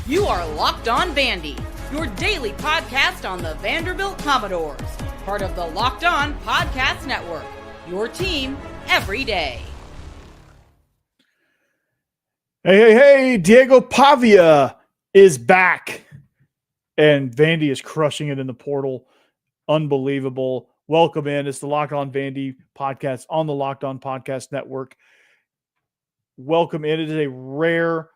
You are Locked On Vandy, your daily podcast on the Vanderbilt Commodores, part of the Locked On Podcast Network, your team every day. Hey, Diego Pavia is back, and Vandy is crushing it in the portal. Unbelievable. Welcome in. It's the Locked On Vandy podcast on the Locked On Podcast Network. Welcome in. It is a rare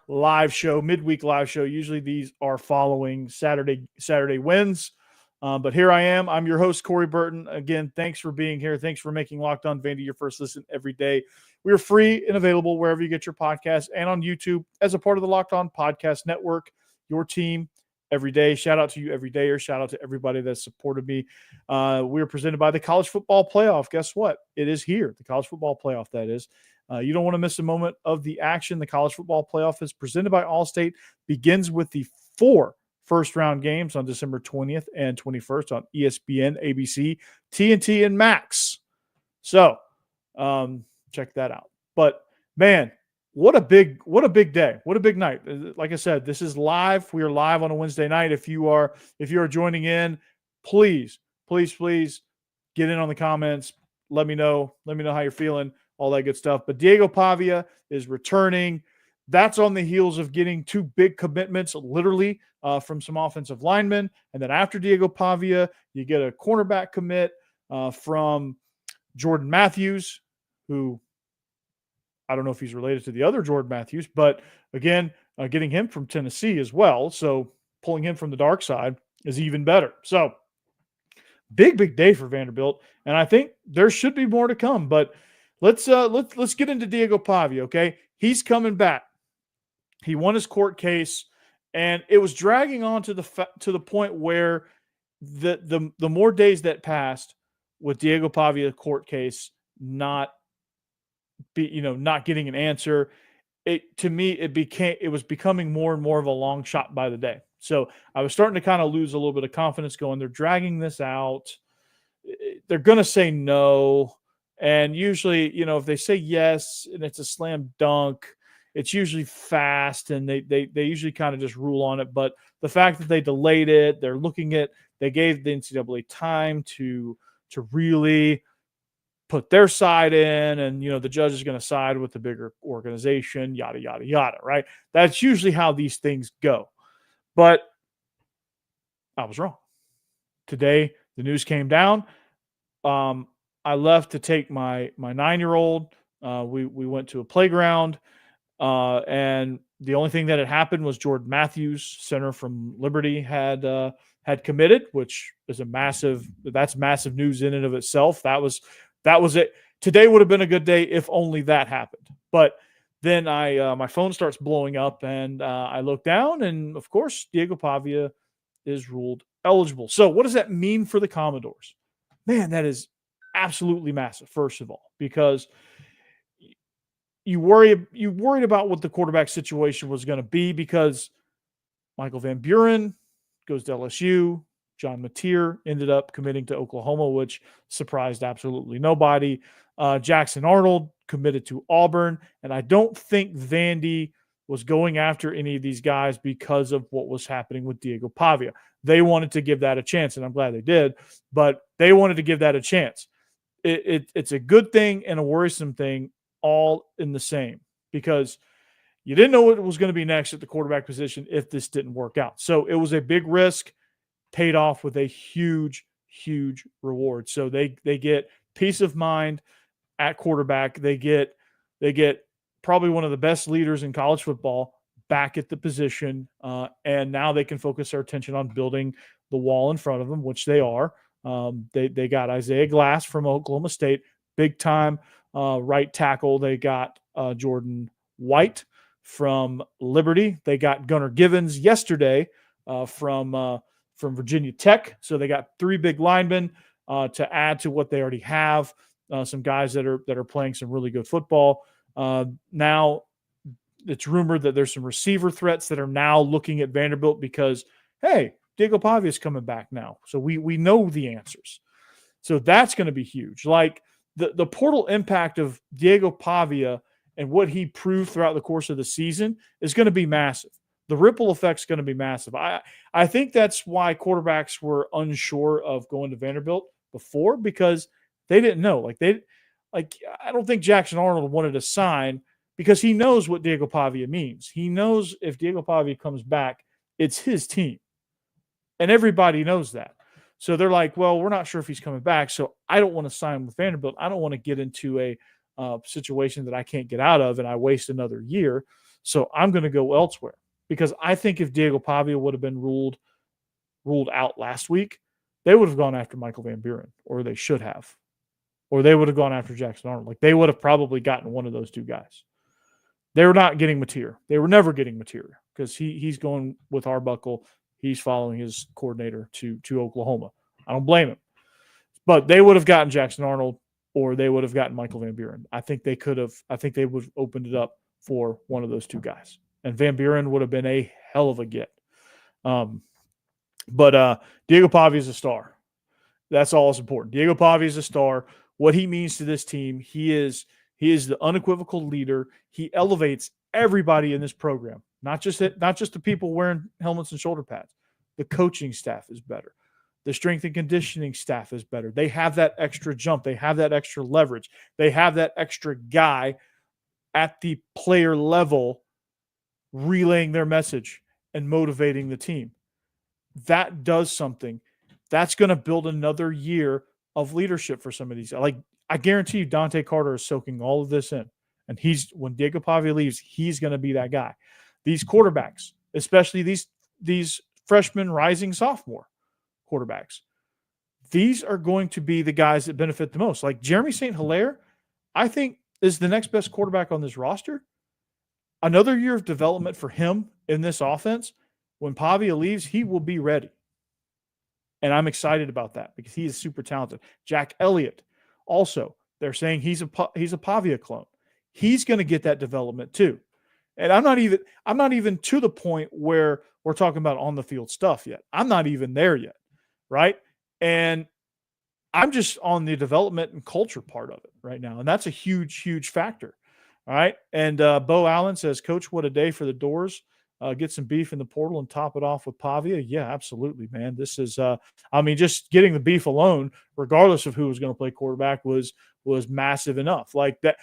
live show, midweek live show. Usually these are following Saturday wins. But here I am. I'm your host, Corey Burton. Again, thanks for being here. Thanks for making Locked On Vandy your first listen every day. We are free and available wherever you get your podcasts and on YouTube as a part of the Locked On Podcast Network, your team every day. Shout out to you every day, or shout out to everybody that supported me. We are presented by the College Football Playoff. Guess what? It is here. The College Football Playoff, that is. You don't want to miss a moment of the action. The College Football Playoff is presented by Allstate, begins with the 4 first-round games on December 20th and 21st on ESPN, ABC, TNT, and Max. So check that out. But, man, what a big day. What a big night. Like I said, this is live. We are live on a Wednesday night. If you are joining in, please get in on the comments. Let me know how you're feeling. All that good stuff. But Diego Pavia is returning. That's on the heels of getting 2 big commitments, literally, from some offensive linemen. And then after Diego Pavia, you get a cornerback commit from Jordan Matthews, who I don't know if he's related to the other Jordan Matthews, but again, getting him from Tennessee as well. So pulling him from the dark side is even better. So big day for Vanderbilt. And I think there should be more to come, but Let's get into Diego Pavia, okay? He's coming back. He won his court case, and it was dragging on to the point where the more days that passed with Diego Pavia court case not getting an answer, it was becoming more and more of a long shot by the day. So I was starting to kind of lose a little bit of confidence going, they're dragging this out. They're going to say no. And usually, if they say yes and it's a slam dunk, it's usually fast and they usually kind of just rule on it. But the fact that they delayed it, they gave the NCAA time to really put their side in, and the judge is going to side with the bigger organization, yada yada yada, right? That's usually how these things go. But I was wrong. Today the news came down. I left to take my 9-year-old. We went to a playground, and the only thing that had happened was Jordan Matthews, center from Liberty, had committed, which is massive news in and of itself. That was it. Today would have been a good day if only that happened. But then my phone starts blowing up, and I look down, and of course Diego Pavia is ruled eligible. So what does that mean for the Commodores? Man, that is absolutely massive, first of all, because you worried about what the quarterback situation was going to be, because Michael Van Buren goes to LSU. John Mateer ended up committing to Oklahoma, which surprised absolutely nobody. Jackson Arnold committed to Auburn, and I don't think Vandy was going after any of these guys because of what was happening with Diego Pavia. They wanted to give that a chance, and I'm glad they did, but they wanted to give that a chance. It's a good thing and a worrisome thing all in the same, because you didn't know what was going to be next at the quarterback position if this didn't work out. So it was a big risk, paid off with a huge reward. So they get peace of mind at quarterback. They get probably one of the best leaders in college football back at the position, and now they can focus their attention on building the wall in front of them, which they are. They got Isaiah Glass from Oklahoma State, big time right tackle. They got Jordan White from Liberty. They got Gunnar Givens yesterday from Virginia Tech. So they got 3 big linemen to add to what they already have. Some guys that are playing some really good football. Now it's rumored that there's some receiver threats that are now looking at Vanderbilt because, hey, Diego Pavia is coming back now. So we know the answers. So that's going to be huge. Like the portal impact of Diego Pavia and what he proved throughout the course of the season is going to be massive. the ripple effect's going to be massive. I think that's why quarterbacks were unsure of going to Vanderbilt before, because they didn't know. I don't think Jackson Arnold wanted to sign because he knows what Diego Pavia means. He knows if Diego Pavia comes back, it's his team. And everybody knows that. So they're like, well, we're not sure if he's coming back, so I don't want to sign with Vanderbilt. I don't want to get into a situation that I can't get out of and I waste another year. So I'm going to go elsewhere. Because I think if Diego Pavia would have been ruled out last week, they would have gone after Michael Van Buren, or they should have. Or they would have gone after Jackson Arnold. Like, they would have probably gotten one of those two guys. They were not getting Mateer. They were never getting Mateer because he's going with Arbuckle. He's following his coordinator to Oklahoma. I don't blame him. But they would have gotten Jackson Arnold, or they would have gotten Michael Van Buren. I think they would have opened it up for one of those two guys. And Van Buren would have been a hell of a get. But Diego Pavia is a star. That's all that's important. Diego Pavia is a star. What he means to this team, he is the unequivocal leader. He elevates everybody in this program, not just the people wearing helmets and shoulder pads. The coaching staff is better. The strength and conditioning staff is better. They have that extra jump. They have that extra leverage. They have that extra guy at the player level relaying their message and motivating the team. That does something. That's going to build another year of leadership for some of these. Like, I guarantee you Dante Carter is soaking all of this in. And when Diego Pavia leaves, he's going to be that guy. These quarterbacks, especially these freshman rising sophomore quarterbacks, these are going to be the guys that benefit the most. Like Jeremy St. Hilaire, I think, is the next best quarterback on this roster. Another year of development for him in this offense. When Pavia leaves, he will be ready. And I'm excited about that because he is super talented. Jack Elliott, also, they're saying he's a Pavia clone. He's going to get that development too. And I'm not even to the point where we're talking about on the field stuff yet. I'm not even there yet, right? And I'm just on the development and culture part of it right now. And that's a huge, huge factor. All right. And Bo Allen says, Coach, what a day for the Doors. Get some beef in the portal and top it off with Pavia. Yeah, absolutely, man. This is, just getting the beef alone, regardless of who was going to play quarterback, was massive enough. Like that,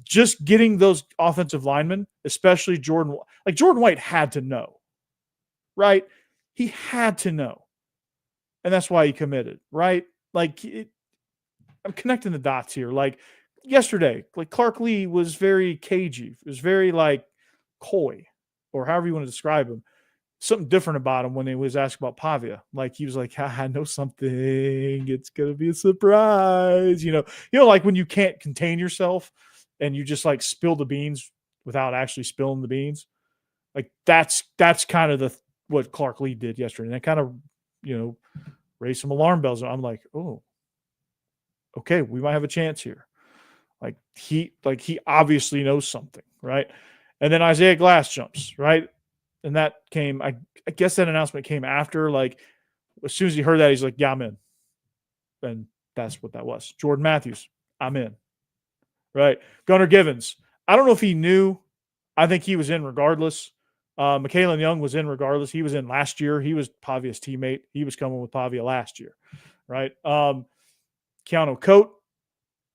just getting those offensive linemen, especially Jordan White had to know, right? He had to know. And that's why he committed, right? Like, I'm connecting the dots here. Like yesterday, like Clark Lee was very cagey. It was very like coy, or however you want to describe him. Something different about him when he was asked about Pavia. Like he was like, I know something. It's going to be a surprise. You know, like when you can't contain yourself and you just like spill the beans without actually spilling the beans. Like that's kind of what Clark Lee did yesterday. And that kind of, raised some alarm bells. I'm like, oh, okay, we might have a chance here. Like he obviously knows something, right? And then Isaiah Glass jumps, right? And that came, I guess that announcement came after, like, as soon as he heard that, he's like, yeah, I'm in. And that's what that was. Jordan Matthews, I'm in. Right? Gunnar Givens, I don't know if he knew. I think he was in regardless. McKalen Young was in regardless. He was in last year. He was Pavia's teammate. He was coming with Pavia last year, right? Keanu Coate,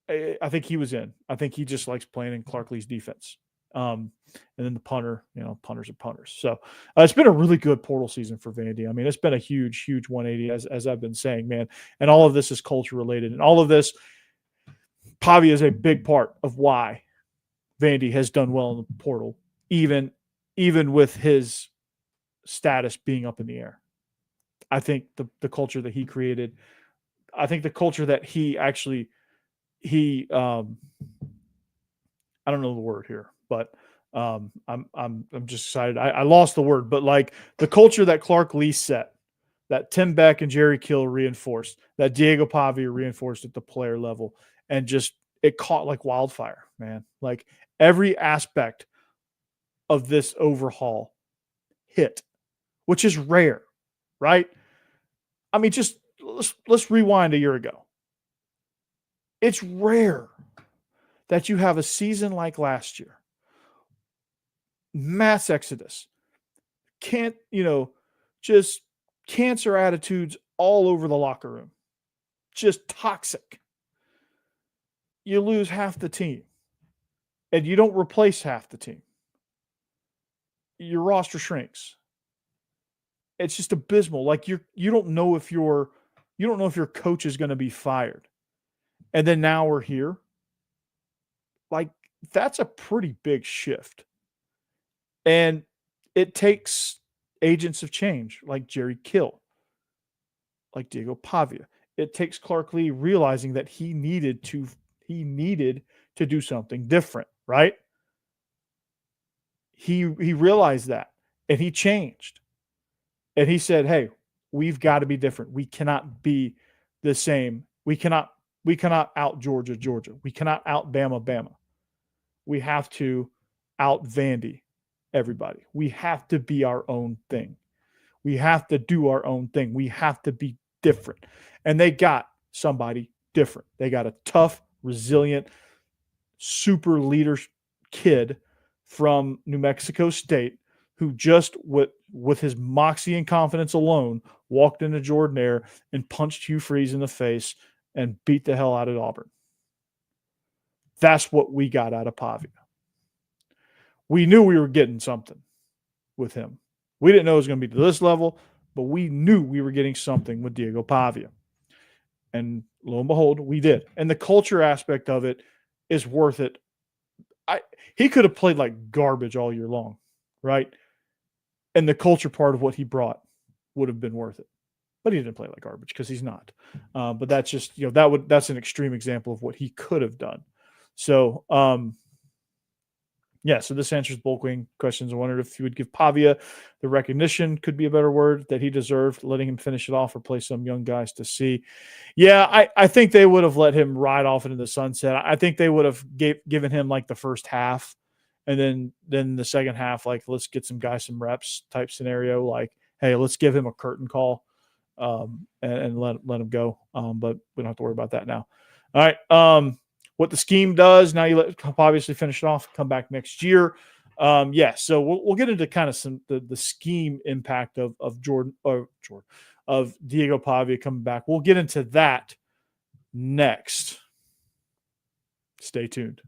I think he was in. I think he just likes playing in Clark Lee's defense. And then the punter, punters are punters. So it's been a really good portal season for Vandy. I mean, it's been a huge, huge 180, as I've been saying, man. And all of this is culture related. And all of this, Pavia is a big part of why Vandy has done well in the portal, even with his status being up in the air. I think the culture that he created, I think the culture that he I don't know the word here, but I'm just excited. I lost the word, but like the culture that Clark Lee set, that Tim Beck and Jerry Kill reinforced, that Diego Pavia reinforced at the player level, and just it caught like wildfire, man. Like every aspect of this overhaul hit, which is rare, right? I mean, just let's rewind a year ago. It's rare that you have a season like last year. Mass exodus. can't, just cancer attitudes all over the locker room. Just toxic. You lose half the team. And you don't replace half the team. Your roster shrinks. It's just abysmal. Like you don't know if your coach is going to be fired. And then now we're here. Like, that's a pretty big shift. And it takes agents of change like Jerry Kill, like Diego Pavia. It takes Clark Lee realizing that he needed to do something different, right? He realized that, and he changed. And he said, "Hey, we've got to be different. We cannot be the same. We cannot out Georgia. We cannot out Bama. We have to out Vandy everybody. We have to be our own thing. We have to do our own thing. We have to be different." And they got somebody different. They got a tough, resilient, super leader kid from New Mexico State who just with his moxie and confidence alone walked into Jordan-Hare and punched Hugh Freeze in the face and beat the hell out of Auburn. That's what we got out of Pavia. We knew we were getting something with him. We didn't know it was going to be to this level, but we knew we were getting something with Diego Pavia. And lo and behold, we did. And the culture aspect of it is worth it. He could have played like garbage all year long, right? And the culture part of what he brought would have been worth it. But he didn't play like garbage because he's not. But that's just, that's an extreme example of what he could have done. So, so this answers bulk wing questions. I wondered if you would give Pavia the recognition, could be a better word, that he deserved, letting him finish it off or play some young guys to see. Yeah, I think they would have let him ride off into the sunset. I think they would have given him like the first half, and then the second half, like, let's get some guys some reps type scenario. Like, hey, let's give him a curtain call and let him go. But we don't have to worry about that now. All right. What the scheme does, now you let obviously finish it off, come back next year. So we'll get into kind of some the scheme impact of Diego Pavia coming back. We'll get into that next. Stay tuned.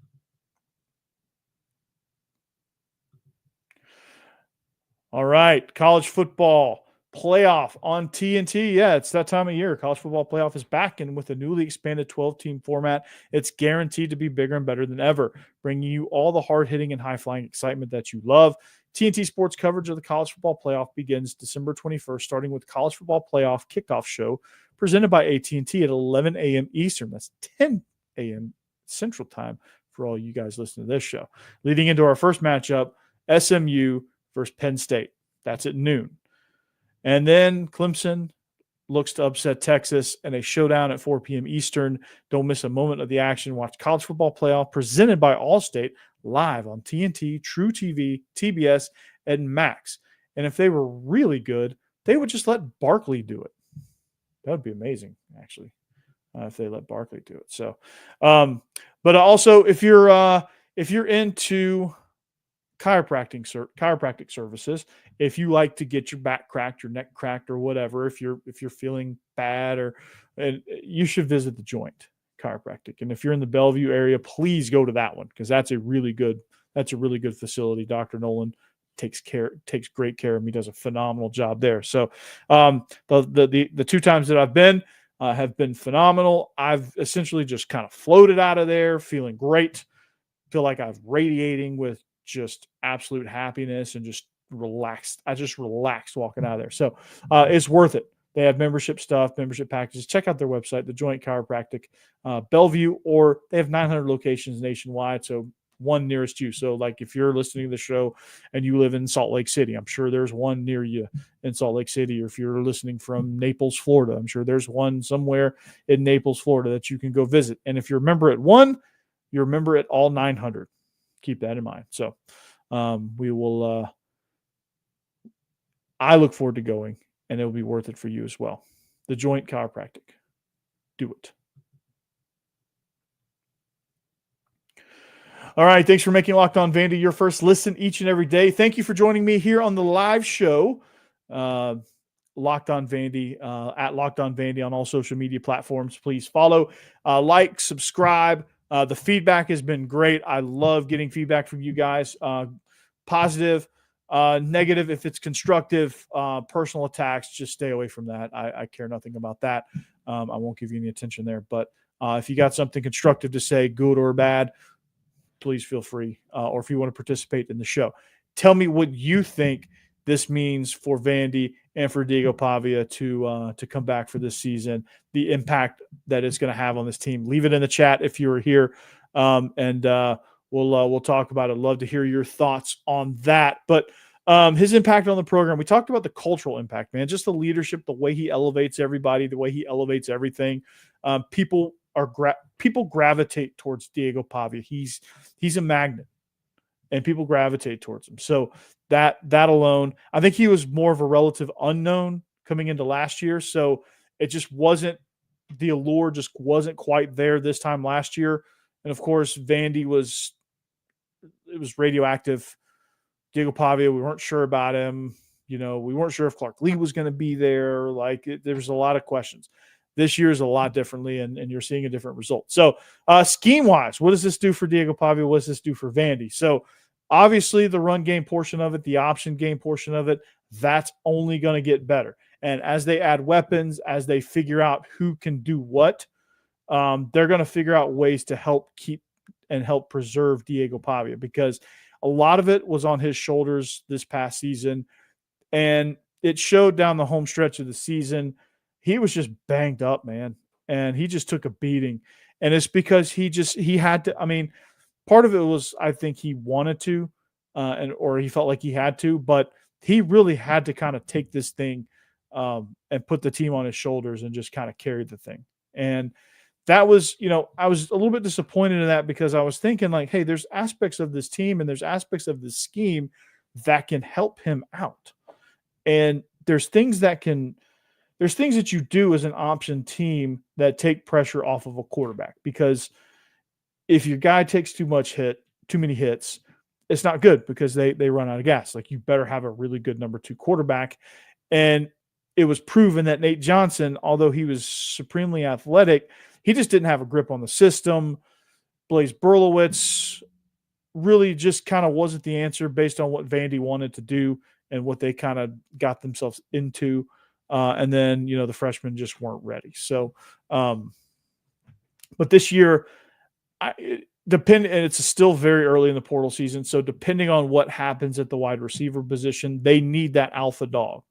All right, college football playoff on TNT. Yeah, it's that time of year. College football playoff is back, and with a newly expanded 12-team format, it's guaranteed to be bigger and better than ever, bringing you all the hard-hitting and high-flying excitement that you love. TNT Sports coverage of the college football playoff begins December 21st, starting with college football playoff kickoff show presented by AT&T at 11 a.m. Eastern. That's 10 a.m. Central Time for all you guys listening to this show. Leading into our first matchup, SMU versus Penn State. That's at noon. And then Clemson looks to upset Texas in a showdown at 4 p.m. Eastern. Don't miss a moment of the action. Watch college football playoff presented by Allstate live on TNT, True TV, TBS, and Max. And if they were really good, they would just let Barkley do it. That would be amazing, actually, if they let Barkley do it. So, but also if you're into chiropractic services, if you like to get your back cracked, your neck cracked, or whatever, if you're feeling bad, you should visit the Joint Chiropractic. And if you're in the Bellevue area, please go to that one, because that's a really good facility. Dr. Nolan takes great care of me, does a phenomenal job there. So the two times that I've been have been phenomenal. I've essentially just kind of floated out of there feeling great, feel like I'm radiating with just absolute happiness and just relaxed. I just relaxed walking out of there. So it's worth it. They have membership stuff, membership packages. Check out their website, the Joint Chiropractic, Bellevue, or they have 900 locations nationwide. So one nearest you. So like if you're listening to the show and you live in Salt Lake City, I'm sure there's one near you in Salt Lake City. Or if you're listening from Naples, Florida, I'm sure there's one somewhere in Naples, Florida that you can go visit. And if you're a member at one, you're a member at all 900. Keep that in mind. So we will, I look forward to going, and it'll be worth it for you as well. The Joint Chiropractic. Do it. All right. Thanks for making Locked On Vandy your first listen each and every day. Thank you for joining me here on the live show. Locked On Vandy, at Locked On Vandy on all social media platforms. Please follow, like, subscribe. The feedback has been great. I love getting feedback from you guys. Positive, negative, if it's constructive, personal attacks, just stay away from that. I care nothing about that. I won't give you any attention there. But if you got something constructive to say, good or bad, please feel free. Or if you want to participate in the show, tell me what you think this means for Vandy and for Diego Pavia to come back for this season, the impact that it's going to have on this team. Leave it in the chat if you're here, and we'll talk about it. Love to hear your thoughts on that. But his impact on the program, we talked about the cultural impact, man, just the leadership, the way he elevates everybody, the way he elevates everything. People gravitate towards Diego Pavia. He's a magnet, and people gravitate towards him. So that alone, I think he was more of a relative unknown coming into last year. So it just wasn't, the allure just wasn't quite there this time last year. And of course, Vandy was radioactive. Diego Pavia, we weren't sure about him. We weren't sure if Clark Lee was going to be there. There was a lot of questions. This year is a lot differently, and you're seeing a different result. So scheme-wise, what does this do for Diego Pavia? What does this do for Vandy? So obviously the run game portion of it, the option game portion of it, that's only going to get better. And as they add weapons, as they figure out who can do what, they're going to figure out ways to help keep and help preserve Diego Pavia, because a lot of it was on his shoulders this past season, and it showed down the home stretch of the season. He was just banged up, man, and he just took a beating. And it's because he had to. I mean, part of it was, I think he wanted to, or he felt like he had to, but he really had to kind of take this thing and put the team on his shoulders and just kind of carry the thing. And that was, I was a little bit disappointed in that, because I was thinking like, hey, there's aspects of this team and there's aspects of this scheme that can help him out. And there's things that you do as an option team that take pressure off of a quarterback, because if your guy takes too many hits, it's not good, because they run out of gas. Like, you better have a really good number 2 quarterback. And it was proven that Nate Johnson, although he was supremely athletic, he just didn't have a grip on the system. Blaze Berlowitz really just kind of wasn't the answer based on what Vandy wanted to do and what they kind of got themselves into. And then, the freshmen just weren't ready. So, but this year, and it's still very early in the portal season. So depending on what happens at the wide receiver position, they need that alpha dog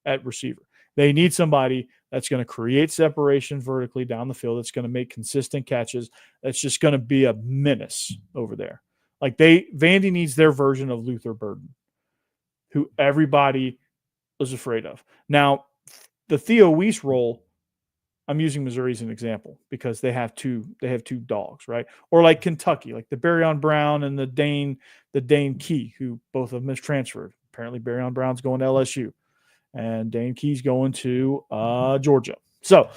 at receiver. They need somebody that's going to create separation vertically down the field, that's going to make consistent catches, that's just going to be a menace over there. Like, Vandy needs their version of Luther Burden, who everybody was afraid of. Now, the Theo Weiss role, I'm using Missouri as an example because they have two dogs, right? Or like Kentucky, like the Barryon Brown and the Dane Key, who both of them has transferred. Apparently Barryon Brown's going to LSU and Dane Key's going to Georgia. So,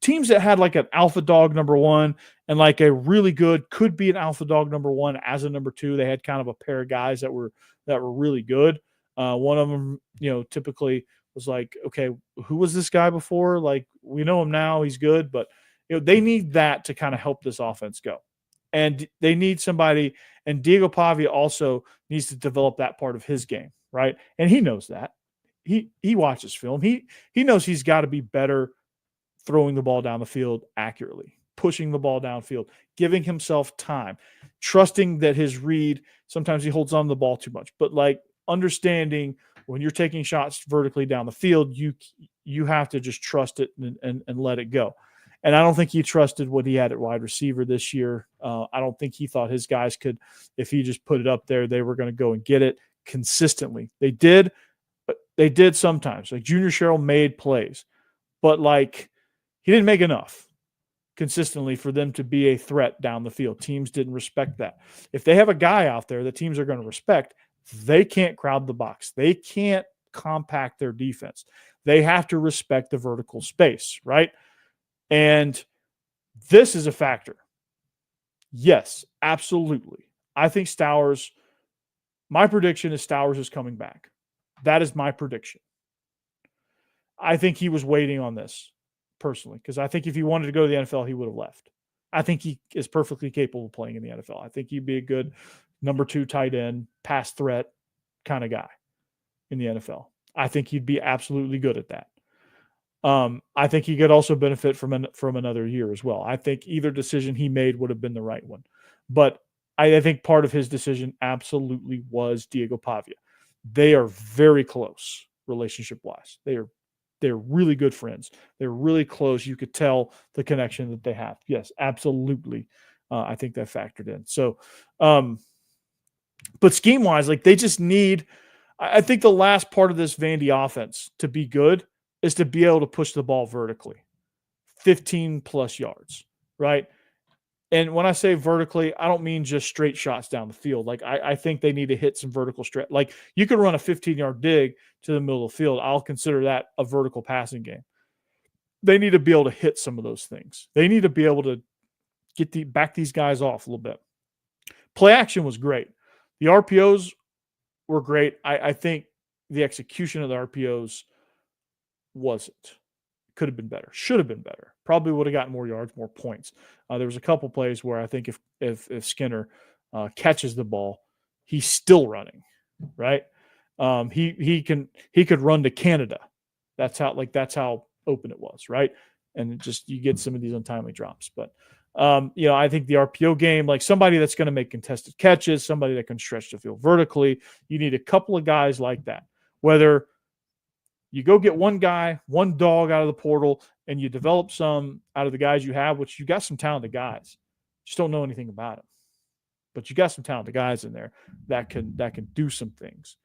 teams that had like an alpha dog number 1 and like a really good, could be an alpha dog number 1 as a number 2. They had kind of a pair of guys that were really good. One of them, typically was like, okay, who was this guy before? Like, we know him now, he's good, but they need that to kind of help this offense go. And they need somebody, and Diego Pavia also needs to develop that part of his game, right? And he knows that. He watches film. He knows he's got to be better throwing the ball down the field accurately, pushing the ball downfield, giving himself time, trusting that his read, sometimes he holds on to the ball too much, but like understanding when you're taking shots vertically down the field, you have to just trust it and let it go. And I don't think he trusted what he had at wide receiver this year. I don't think he thought his guys could, if he just put it up there, they were going to go and get it consistently. They did, but they did sometimes. Like Junior Sherrill made plays, but like he didn't make enough consistently for them to be a threat down the field. Teams didn't respect that. If they have a guy out there that teams are going to respect, they can't crowd the box. They can't compact their defense. They have to respect the vertical space, right? And this is a factor. Yes, absolutely. I think my prediction is Stowers is coming back. That is my prediction. I think he was waiting on this personally, because I think if he wanted to go to the NFL, he would have left. I think he is perfectly capable of playing in the NFL. I think he'd be a good number 2 tight end, pass threat kind of guy in the NFL. I think he'd be absolutely good at that. I think he could also benefit from another year as well. I think either decision he made would have been the right one. But I think part of his decision absolutely was Diego Pavia. They are very close relationship-wise. They're really good friends. They're really close. You could tell the connection that they have. Yes, absolutely. I think that factored in. So, but scheme-wise, like they just need – I think the last part of this Vandy offense to be good is to be able to push the ball vertically, 15-plus yards, right? And when I say vertically, I don't mean just straight shots down the field. Like I think they need to hit some vertical stretch. Like you could run a 15-yard dig to the middle of the field. I'll consider that a vertical passing game. They need to be able to hit some of those things. They need to be able to back these guys off a little bit. Play action was great. The RPOs were great. I think the execution of the RPOs wasn't. Could have been better. Should have been better. Probably would have gotten more yards, more points. There was a couple plays where I think if Skinner catches the ball, he's still running, right? He could run to Canada. That's how open it was, right? And you get some of these untimely drops. But I think the RPO game, like somebody that's going to make contested catches, somebody that can stretch the field vertically, you need a couple of guys like that. Whether you go get one guy, one dog out of the portal, and you develop some out of the guys you have, which you got some talented guys. Just don't know anything about them. But you got some talented guys in there that can do some things.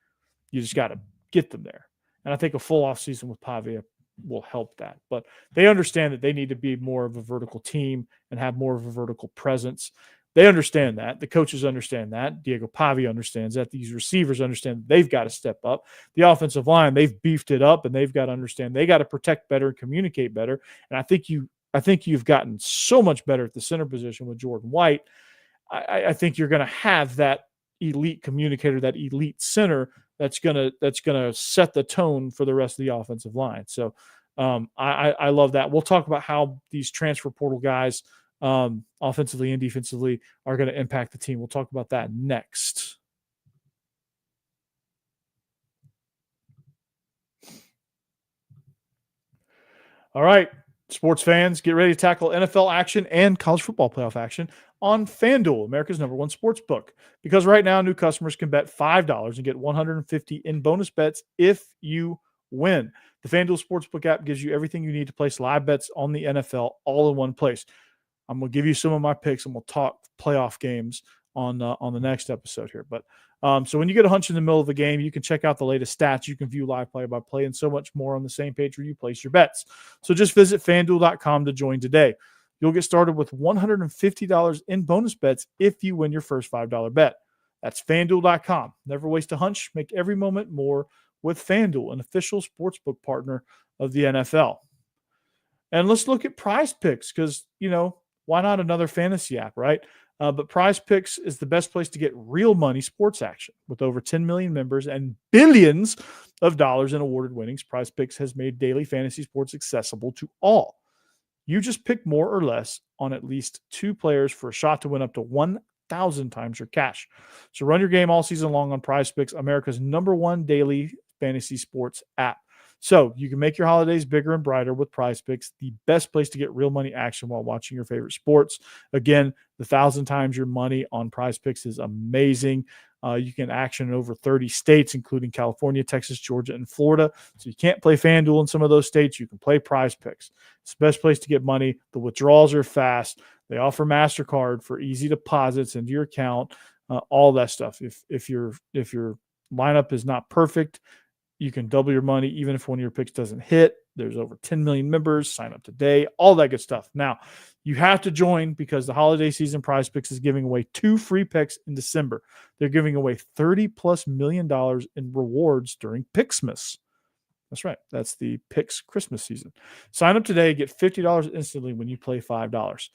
You just got to get them there. And I think a full offseason with Pavia will help that. But they understand that they need to be more of a vertical team and have more of a vertical presence. They understand that. The coaches understand that. Diego Pavia understands that. These receivers understand that they've got to step up. The offensive line, they've beefed it up, and they've got to understand they got to protect better and communicate better. And I think you've gotten so much better at the center position with Jordan White. I think you're going to have that elite communicator, that elite center that's gonna set the tone for the rest of the offensive line. So I love that. We'll talk about how these transfer portal guys, offensively and defensively, are going to impact the team. We'll talk about that next. All right, sports fans, get ready to tackle NFL action and college football playoff action on FanDuel, America's #1 sports book. Because right now, new customers can bet $5 and get $150 in bonus bets if you win. The FanDuel Sportsbook app gives you everything you need to place live bets on the NFL all in one place. I'm going to give you some of my picks, and we'll talk playoff games on the next episode here. But so when you get a hunch in the middle of the game, you can check out the latest stats. You can view live play-by-play and so much more on the same page where you place your bets. So just visit FanDuel.com to join today. You'll get started with $150 in bonus bets if you win your first $5 bet. That's FanDuel.com. Never waste a hunch. Make every moment more with FanDuel, an official sportsbook partner of the NFL. And let's look at PrizePicks because, why not another fantasy app, right? But PrizePicks is the best place to get real money sports action. With over 10 million members and billions of dollars in awarded winnings, PrizePicks has made daily fantasy sports accessible to all. You just pick more or less on at least 2 players for a shot to win up to 1,000 times your cash. So run your game all season long on PrizePicks, America's #1 daily fantasy sports app. So you can make your holidays bigger and brighter with PrizePicks, the best place to get real money action while watching your favorite sports. Again, the 1,000 times your money on PrizePicks is amazing. You can action in over 30 states, including California, Texas, Georgia, and Florida. So you can't play FanDuel in some of those states. You can play PrizePicks. It's the best place to get money. The withdrawals are fast. They offer MasterCard for easy deposits into your account, all that stuff. If your lineup is not perfect, you can double your money even if one of your picks doesn't hit. There's over 10 million members. Sign up today. All that good stuff. Now, you have to join because the holiday season PrizePicks is giving away 2 free picks in December. They're giving away $30+ million in rewards during Picksmas. That's right. That's the Picks Christmas season. Sign up today. Get $50 instantly when you play $5.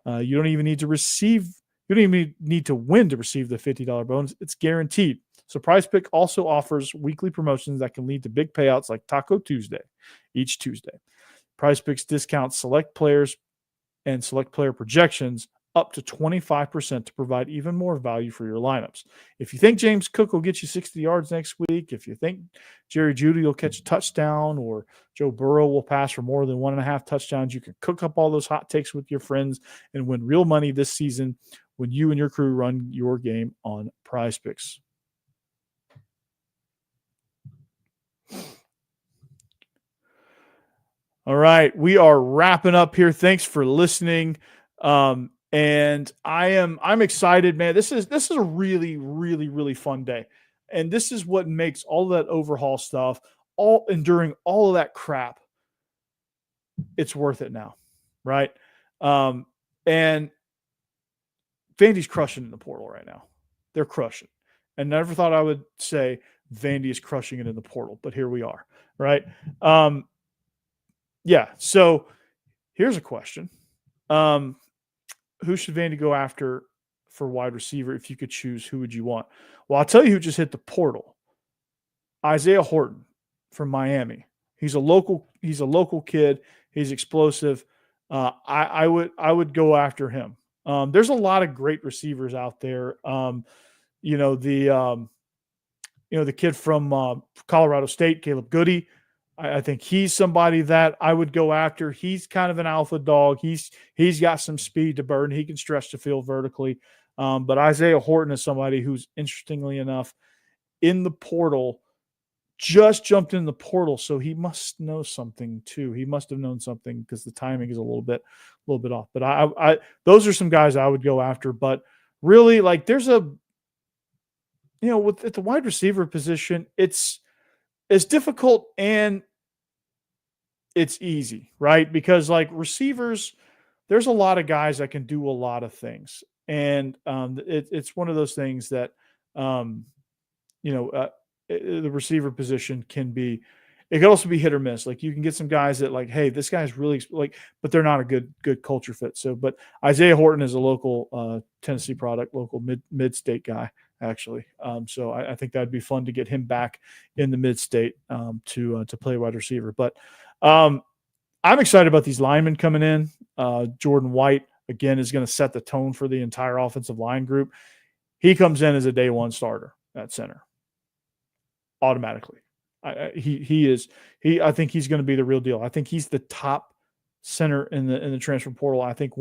You don't even need to receive You don't even need to win to receive the $50 bonus. It's guaranteed. So PrizePick also offers weekly promotions that can lead to big payouts like Taco Tuesday each Tuesday. PrizePicks discounts select players and select player projections up to 25% to provide even more value for your lineups. If you think James Cook will get you 60 yards next week, if you think Jerry Jeudy will catch a touchdown or Joe Burrow will pass for more than 1.5 touchdowns, you can cook up all those hot takes with your friends and win real money this season when you and your crew run your game on PrizePicks. All right, we are wrapping up here. Thanks for listening. And I'm excited, man. This is a really, really, really fun day. And this is what makes all that overhaul stuff, all enduring all of that crap, it's worth it now. Right. And Vandy's crushing in the portal right now. They're crushing. And never thought I would say Vandy is crushing it in the portal, but here we are. Right. Yeah. So here's a question. Who should Vandy go after for wide receiver? If you could choose, who would you want? Well, I'll tell you who just hit the portal. Isaiah Horton from Miami. He's a local kid. He's explosive. I would go after him. There's a lot of great receivers out there. The kid from Colorado State, Caleb Goody. I think he's somebody that I would go after. He's kind of an alpha dog. He's got some speed to burn. He can stretch the field vertically. But Isaiah Horton is somebody who's, interestingly enough, in the portal, just jumped in the portal. So he must know something too. He must have known something because the timing is a little bit off. But I those are some guys I would go after. But really, like, there's at the wide receiver position, it's difficult and it's easy, right? Because like receivers, there's a lot of guys that can do a lot of things. And it's one of those things that, the receiver position it can also be hit or miss. Like you can get some guys that like, hey, this guy's really but they're not a good culture fit. So, but Isaiah Horton is a local Tennessee product, local mid-state guy, actually. So I think that'd be fun to get him back in the mid-state to play wide receiver. But I'm excited about these linemen coming in. Jordan White, again, is going to set the tone for the entire offensive line group. He comes in as a day one starter at center automatically. I think he's going to be the real deal. I think he's the top center in the transfer portal. I think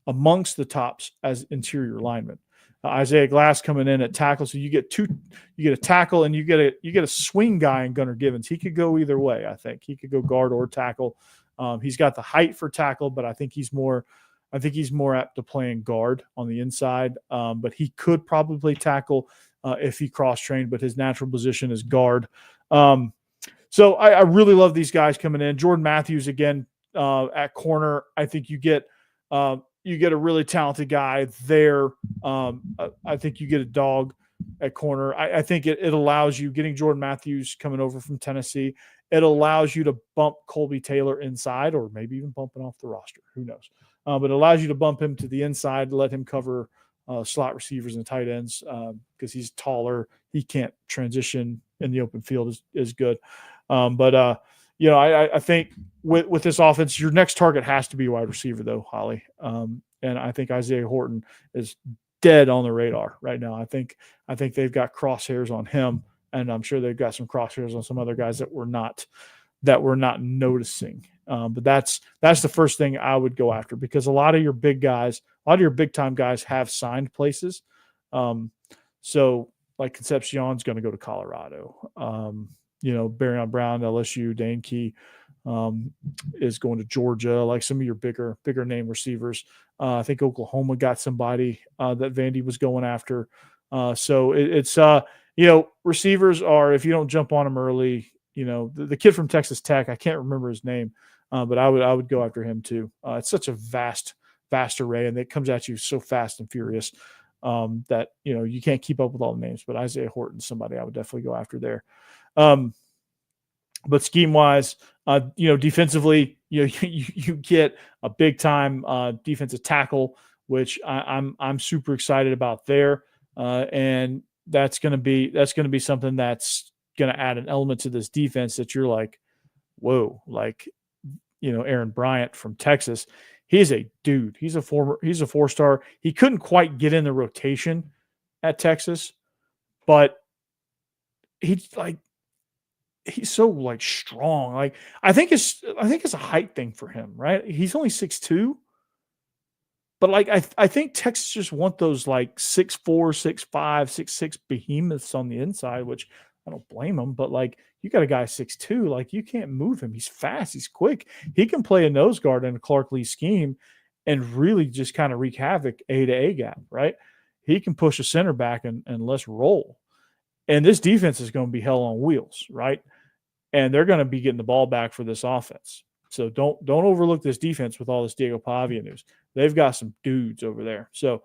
amongst the tops as interior lineman. Isaiah Glass coming in at tackle, so you get a tackle and you get a swing guy in Gunnar Givens. He could go either way. I think he could go guard or tackle. He's got the height for tackle, but I think he's more apt to playing guard on the inside. But he could probably tackle if he cross-trained, but his natural position is guard. So I really love these guys coming in. Jordan Matthews again at corner. I think you get a really talented guy there. I think you get a dog at corner. I think it allows you, getting Jordan Matthews coming over from Tennessee, it allows you to bump Colby Taylor inside or maybe even bump him off the roster. Who knows? But it allows you to bump him to the inside, let him cover slot receivers and tight ends because he's taller. He can't transition in the open field is good. I think with this offense, your next target has to be wide receiver, though, Holly. And I think Isaiah Horton is dead on the radar right now. I think they've got crosshairs on him, and I'm sure they've got some crosshairs on some other guys that we're not noticing. But that's the first thing I would go after, because a lot of your big time guys have signed places. So like Concepcion's going to go to Colorado. Barryon Brown, LSU, Dane Key is going to Georgia. Like some of your bigger name receivers. I think Oklahoma got somebody that Vandy was going after. So it's receivers are, if you don't jump on them early, the kid from Texas Tech, I can't remember his name, but I would go after him too. It's such a vast array, and it comes at you so fast and furious that you can't keep up with all the names. But Isaiah Horton's somebody I would definitely go after there. But scheme wise, defensively, you get a big time defensive tackle which I'm super excited about there. And that's going to be something that's going to add an element to this defense that you're like, whoa, like, Aaron Bryant from Texas, he's a dude. He's a 4-star. He couldn't quite get in the rotation at Texas, but he's so like strong. Like I think it's a height thing for him, right? He's only 6'2", but like I think Texas just want those like 6'4", 6'5", 6'6" behemoths on the inside, which I don't blame him. But like you got a guy 6'2", like you can't move him. He's fast, he's quick. He can play a nose guard in a Clark Lee scheme and really just kind of wreak havoc A to A gap, right? He can push a center back and let's roll. And this defense is going to be hell on wheels, right? And they're going to be getting the ball back for this offense. So don't overlook this defense with all this Diego Pavia news. They've got some dudes over there. So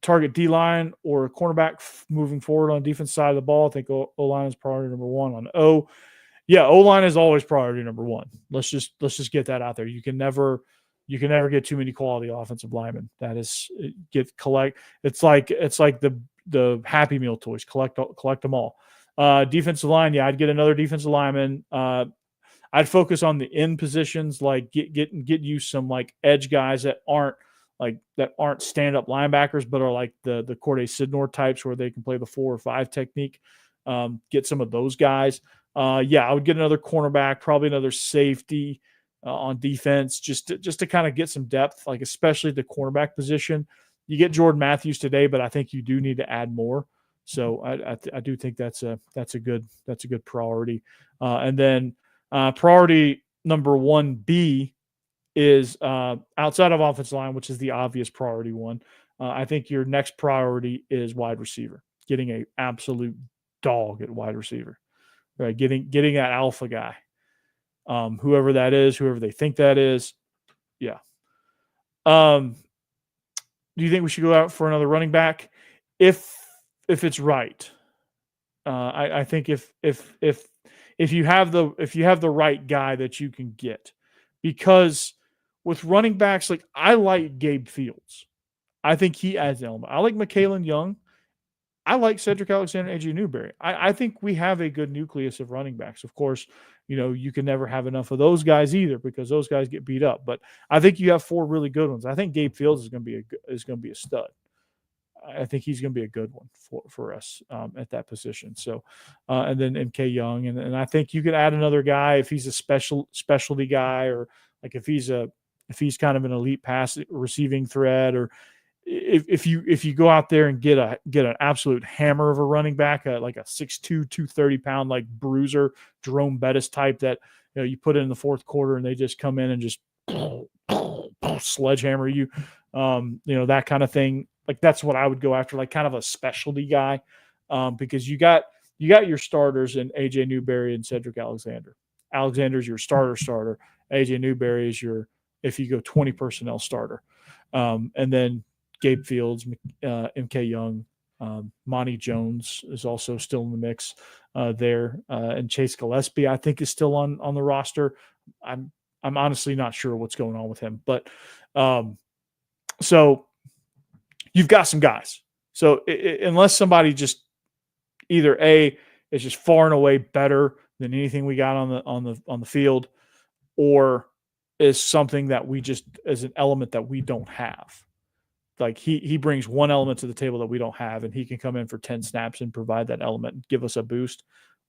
target D-line or a cornerback moving forward on the defense side of the ball. I think O-line is priority number one. On O, yeah, O-line is always priority number one. Let's just get that out there. You can never get too many quality offensive linemen. That is collect. It's like the Happy Meal toys. Collect them all. Defensive line, yeah, I'd get another defensive lineman. I'd focus on the end positions, like get you some like edge guys that aren't stand-up linebackers, but are like the Corday Sidnor types where they can play the 4 or 5 technique. Get some of those guys. Yeah, I would get another cornerback, probably another safety on defense, just to kind of get some depth, like especially the cornerback position. You get Jordan Matthews today, but I think you do need to add more. So I do think that's a good priority. And then priority number 1B is outside of offensive line, which is the obvious priority one. I think your next priority is wide receiver, getting an absolute dog at wide receiver, right? Getting that alpha guy, whoever that is, whoever they think that is. Yeah. Do you think we should go out for another running back? If it's right, I think if you have the right guy that you can get, because with running backs, like I like Gabe Fields, I think he adds an element. I like McKalen Young. I like Cedric Alexander and AJ Newberry. I think we have a good nucleus of running backs. Of course, you can never have enough of those guys either because those guys get beat up. But I think you have 4 really good ones. I think Gabe Fields is going to be a stud. I think he's going to be a good one for us at that position. So, and then MK Young, and I think you could add another guy if he's a specialty guy, or like if he's kind of an elite pass receiving threat, or if you go out there and get an absolute hammer of a running back, like a 6'2", 230-pound like bruiser, Jerome Bettis type that you put in the fourth quarter and they just come in and just sledgehammer you, that kind of thing. Like that's what I would go after, like kind of a specialty guy, because you got your starters in AJ Newberry and Cedric Alexander. Alexander's your starter. AJ Newberry is your, if you go 20 personnel, starter, and then Gabe Fields, MK Young, Monty Jones is also still in the mix there, and Chase Gillespie I think is still on the roster. I'm honestly not sure what's going on with him, but so you've got some guys. So unless somebody just either A is just far and away better than anything we got on the field, or is something that we just as an element that we don't have. Like he brings one element to the table that we don't have, and he can come in for 10 snaps and provide that element and give us a boost.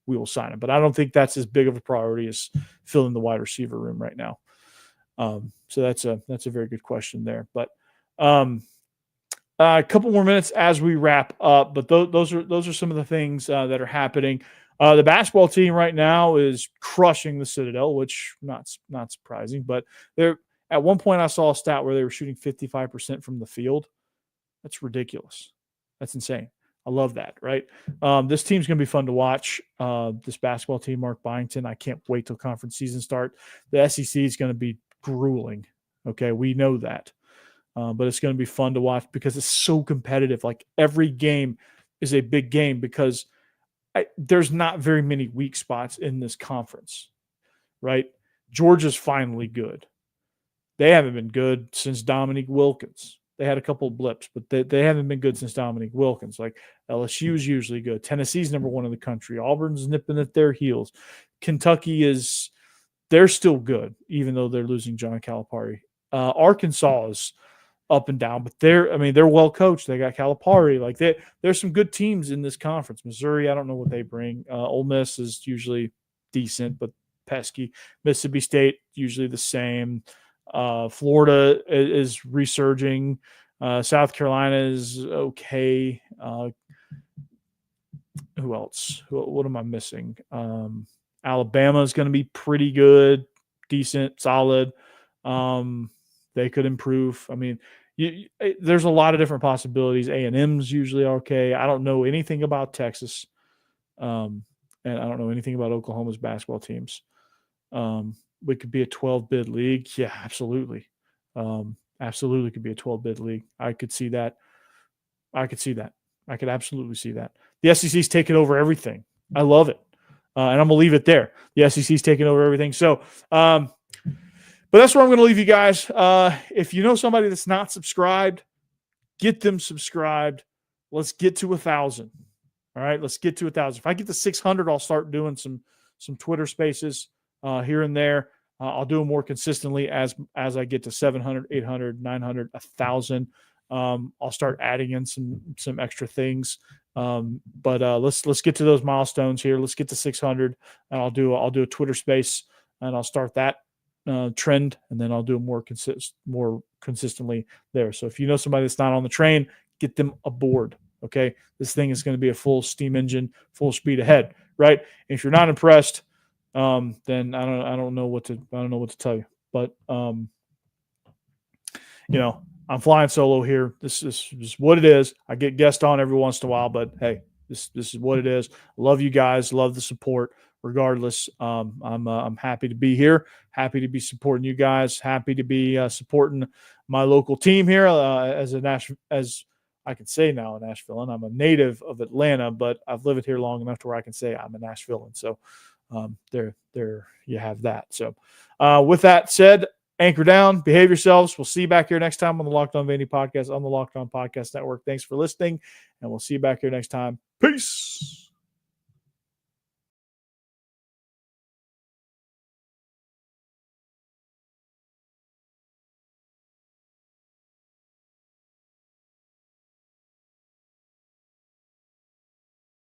We will sign him. But I don't think that's as big of a priority as filling the wide receiver room right now. So that's a very good question there. But a couple more minutes as we wrap up. But those are some of the things that are happening. The basketball team right now is crushing the Citadel, which not surprising. But they're at one point I saw a stat where they were shooting 55% from the field. That's ridiculous. That's insane. I love that, right? This team's going to be fun to watch. This basketball team, Mark Byington, I can't wait till conference season start. The SEC is going to be grueling. Okay, we know that. But it's going to be fun to watch because it's so competitive. Like every game is a big game because there's not very many weak spots in this conference, right? Georgia's finally good. They haven't been good since Dominique Wilkins. They had a couple of blips, but they haven't been good since Dominique Wilkins. Like LSU's usually good. Tennessee's number one in the country. Auburn's nipping at their heels. Kentucky they're still good, even though they're losing John Calipari. Arkansas is up and down, but they're well coached. They got Calipari. Like there's some good teams in this conference. Missouri, I don't know what they bring. Ole Miss is usually decent, but pesky. Mississippi State, usually the same. Florida is resurging. South Carolina is okay. Who else? What am I missing? Alabama is going to be pretty good, decent, solid. They could improve. I mean, there's a lot of different possibilities. A&M's usually okay. I don't know anything about Texas, and I don't know anything about Oklahoma's basketball teams. We could be a 12-bid league. Yeah, absolutely. Absolutely could be a 12-bid league. I could see that. I could absolutely see that. The SEC's taking over everything. I love it. And I'm going to leave it there. The SEC's taking over everything. So, but that's where I'm going to leave you guys. If you know somebody that's not subscribed, get them subscribed. Let's get to 1,000. All right, let's get to 1,000. If I get to 600, I'll start doing some Twitter spaces here and there. I'll do them more consistently as I get to 700, 800, 900, 1,000. I'll start adding in some extra things. But let's get to those milestones here. Let's get to 600, and I'll do a Twitter space, and I'll start that trend, and then I'll do more consistently there. So if you know somebody that's not on the train, get them aboard. Okay, this thing is going to be a full steam engine, full speed ahead. Right? If you're not impressed, then I don't know what to tell you. But I'm flying solo here. This is what it is. I get guests on every once in a while, but hey, this is what it is. Love you guys. Love the support. Regardless, I'm happy to be here. Happy to be supporting you guys. Happy to be supporting my local team here as I can say now, a Nashvillean. I'm a native of Atlanta, but I've lived here long enough to where I can say I'm a Nashvillean. So there you have that. So with that said, anchor down, behave yourselves. We'll see you back here next time on the Locked On Vandy podcast on the Locked On Podcast Network. Thanks for listening, and we'll see you back here next time. Peace.